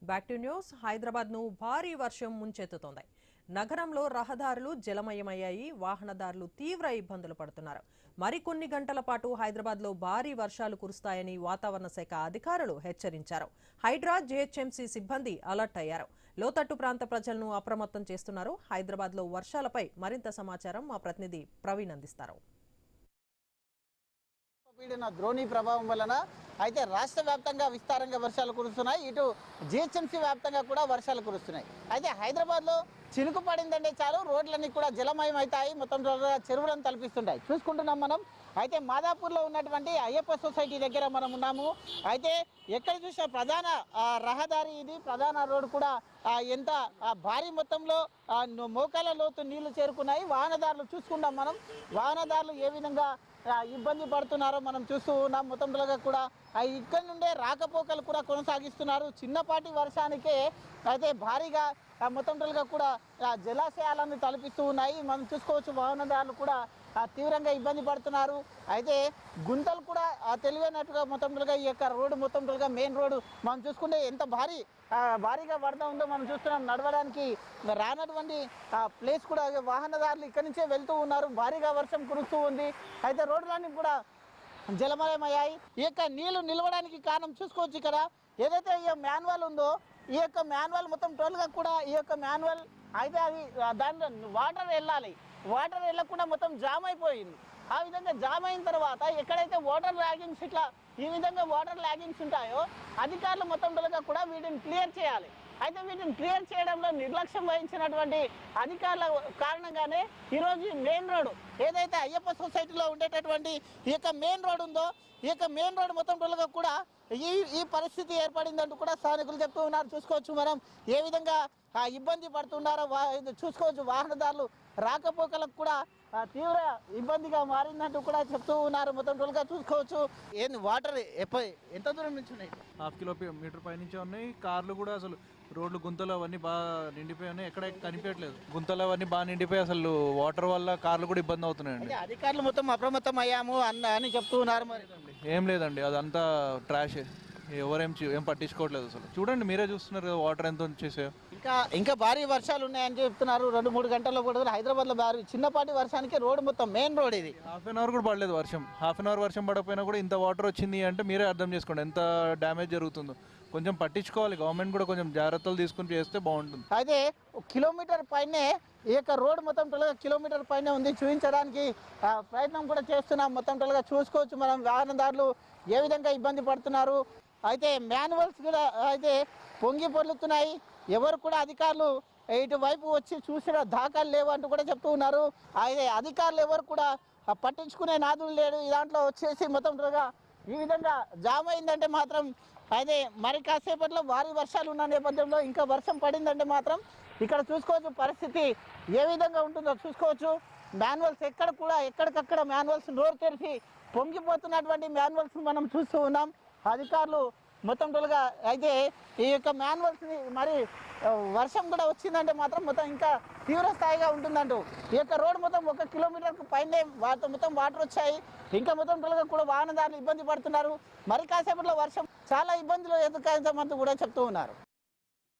Back to news. హైదరాబాద్ను భారీ వర్షం ముంచెత్తుతోంది. నగరంలో రహదారులు జలమయమయ్యాయి. వాహనదారులు తీవ్ర ఇబ్బందులు పడుతున్నారు. మరికొన్ని గంటల పాటు హైదరాబాద్లో భారీ వర్షాలు కురుస్తాయని వాతావరణ శాఖ అధికారులు హెచ్చరించారు. హైడ్రా, జీహెచ్ఎంసీ సిబ్బంది అలర్ట్ అయ్యారు. లోతట్టు ప్రాంత ప్రజలను అప్రమత్తం చేస్తున్నారు. హైదరాబాద్లో వర్షాలపై మరింత సమాచారం మా ప్రతినిధి ప్రవీణ్ అందిస్తారు. ద్రోణి ప్రభావం వలన అయితే రాష్ట్ర వ్యాప్తంగా విస్తారంగా వర్షాలు కురుస్తున్నాయి. ఇటు జిహెచ్ఎంసీ వ్యాప్తంగా కూడా వర్షాలు కురుస్తున్నాయి. అయితే హైదరాబాద్లో చినుకు పడిందంటే చాలు రోడ్లన్నీ కూడా జలమయం అవుతాయి. మొత్తం చెరువులను తలపిస్తుంటాయి. చూసుకుంటున్నాం మనం. అయితే మాదాపూర్లో ఉన్నటువంటి అయ్యప్ప సొసైటీ దగ్గర మనం ఉన్నాము. అయితే ఎక్కడ చూసినా ప్రధాన రహదారి ఇది, ప్రధాన రోడ్డు కూడా ఎంత భారీ మొత్తంలో మోకాల లోతు నీళ్లు చేరుకున్నాయి. వాహనదారులు చూసుకుంటాం మనం. వాహనదారులు ఏ విధంగా ఇబ్బంది పడుతున్నారో మనం చూస్తూ ఉన్నాం. మొత్తంగా కూడా ఇక్కడి నుండే రాకపోకలు కూడా కొనసాగిస్తున్నారు. చిన్నపాటి వర్షానికే అయితే భారీగా మొత్తంగా కూడా జలాశయాలను తలపిస్తూ ఉన్నాయి. మనం చూసుకోవచ్చు. వాహనదారులు కూడా తీవ్రంగా ఇబ్బంది పడుతున్నారు. అయితే గుంతలు కూడా తెలివైనట్టుగా మొత్తంగా ఈ యొక్క రోడ్డు మొత్తంగా మెయిన్ రోడ్డు మనం చూసుకుంటే ఎంత భారీగా వరద ఉందో మనం చూస్తున్నాం. నడవడానికి రానటువంటి ప్లేస్ కూడా వాహనదారులు ఇక్కడి నుంచే వెళ్తూ ఉన్నారు. భారీగా వర్షం కురుస్తూ ఉంది. అయితే రోడ్లన్నీ కూడా జలమయమయ్యాయి. ఈ యొక్క నీళ్లు నిలవడానికి కారణం చూసుకోవచ్చు. ఇక్కడ ఏదైతే ఈ మాన్యువల్ ఉందో, ఈ యొక్క మాన్యువల్ మొత్తం టోల్గా కూడా ఈ యొక్క మాన్యువల్ అయితే అది దాంట్లో వాటర్ వెళ్ళాలి. వాటర్ వెళ్ళకుండా మొత్తం జామ్ అయిపోయింది. ఆ విధంగా జామ్ అయిన తర్వాత ఎక్కడైతే వాటర్ ల్యాగింగ్స్ ఇట్లా ఈ విధంగా వాటర్ ల్యాగింగ్స్ ఉంటాయో అధికారులు మొత్తం కూడా వీటిని క్లియర్ చేయాలి. అయితే వీటిని క్లియర్ చేయడంలో నిర్లక్ష్యం వహించినటువంటి అధికారుల కారణంగానే ఈరోజు మెయిన్ రోడ్డు ఏదైతే అయ్యప్ప సొసైటీలో ఉండేటటువంటి ఈ యొక్క మెయిన్ రోడ్డు ఉందో, ఈ యొక్క మెయిన్ రోడ్డు మొత్తం కూడా ఈ పరిస్థితి ఏర్పడిందంటూ కూడా స్థానికులు చెప్తూ ఉన్నారు. చూసుకోవచ్చు మనం ఏ విధంగా ఇబ్బంది పడుతున్నారో చూసుకోవచ్చు. వాహనదారులు రాకపోకలకు కూడా తీవ్ర ఇబ్బందిగా మారిందంటూ కూడా చెప్తూ ఉన్నారు. మొత్తం చూసుకోవచ్చు. ఏంది వాటర్ ఎంత దూరం నుంచి ఉన్నాయి? ½ కిలోమీటర్ పైనుంచి ఉన్నాయి. కార్లు కూడా అసలు రోడ్లు గుంతలు అవన్నీ బాగా నిండిపోయి ఉన్నాయి. ఎక్కడ కనిపించట్లేదు. గుంతలు అవన్నీ బాగా నిండిపోయి అసలు వాటర్ వల్ల కార్లు కూడా ఇబ్బంది అవుతున్నాయండి. అధికారులు మొత్తం అప్రమత్తం అయ్యాము అని చెప్తూ ఉన్నారు. మరి ఏం లేదండి, అదంతా ట్రాష్. ఏం పట్టించుకోవట్లేదు. అసలు చూడండి, మీరే చూస్తున్నారు కదా వాటర్ ఎంత వచ్చేసాయో. ఇంకా భారీ వర్షాలు ఉన్నాయని చెప్తున్నారు. 2-3 గంటల్లో కూడా హైదరాబాద్లో భారీ చిన్నపాటి వర్షానికి రోడ్డు మొత్తం మెయిన్ రోడ్ ఇది ½ గంట కూడా పడలేదు వర్షం. ½ గంట వర్షం పడకపోయినా కూడా ఇంత వాటర్ వచ్చింది అంటే మీరే అర్థం చేసుకోండి ఎంత డ్యామేజ్ జరుగుతుందో. కొంచెం పట్టించుకోవాలి. గవర్నమెంట్ కూడా కొంచెం జాగ్రత్తలు తీసుకుని చేస్తే బాగుంటుంది. అయితే కిలోమీటర్ పైనే ఈ యొక్క రోడ్డు మొత్తం కిలోమీటర్ పైనే ఉంది. చూపించడానికి ప్రయత్నం కూడా చేస్తున్నాం. మొత్తం చూసుకోవచ్చు మనం. వాహనదారులు ఏ విధంగా ఇబ్బంది పడుతున్నారు. అయితే మాన్యువల్స్ కూడా అయితే పొంగి పొర్లుతున్నాయి. ఎవరు కూడా అధికారులు ఇటువైపు వచ్చి చూసిన దాఖలు లేవు అంటూ కూడా చెప్తూ ఉన్నారు. అయితే అధికారులు ఎవరు కూడా పట్టించుకునే నాదులు లేడు. ఈ దాంట్లో వచ్చేసి మొత్తం ఈ విధంగా జామ్ అయిందంటే మాత్రం అయితే మరి కాసేపట్లో భారీ వర్షాలు ఉన్న నేపథ్యంలో ఇంకా వర్షం పడిందంటే మాత్రం ఇక్కడ చూసుకోవచ్చు పరిస్థితి ఏ విధంగా ఉంటుందో చూసుకోవచ్చు. మాన్యువల్స్ ఎక్కడికక్కడ మాన్యువల్స్ నోరు తెరిచి పొంగిపోతున్నటువంటి మాన్యువల్స్ మనం చూస్తూ ఉన్నాం. అధికారులు మొత్తం అయితే ఈ యొక్క మాన్యువల్స్ని మరి వర్షం కూడా వచ్చిందంటే మాత్రం మొత్తం ఇంకా తీవ్ర స్థాయిగా ఉంటుందంటూ ఈ యొక్క రోడ్డు మొత్తం 1 కిలోమీటర్కు పైనే మొత్తం వాటర్ వచ్చాయి. ఇంకా మొత్తం కూడా వాహనదారులు ఇబ్బంది పడుతున్నారు. మరి కాసేపట్లో వర్షం చాలా ఇబ్బందులు ఎదుర్కొంటామంటూ కూడా చెప్తూ ఉన్నారు.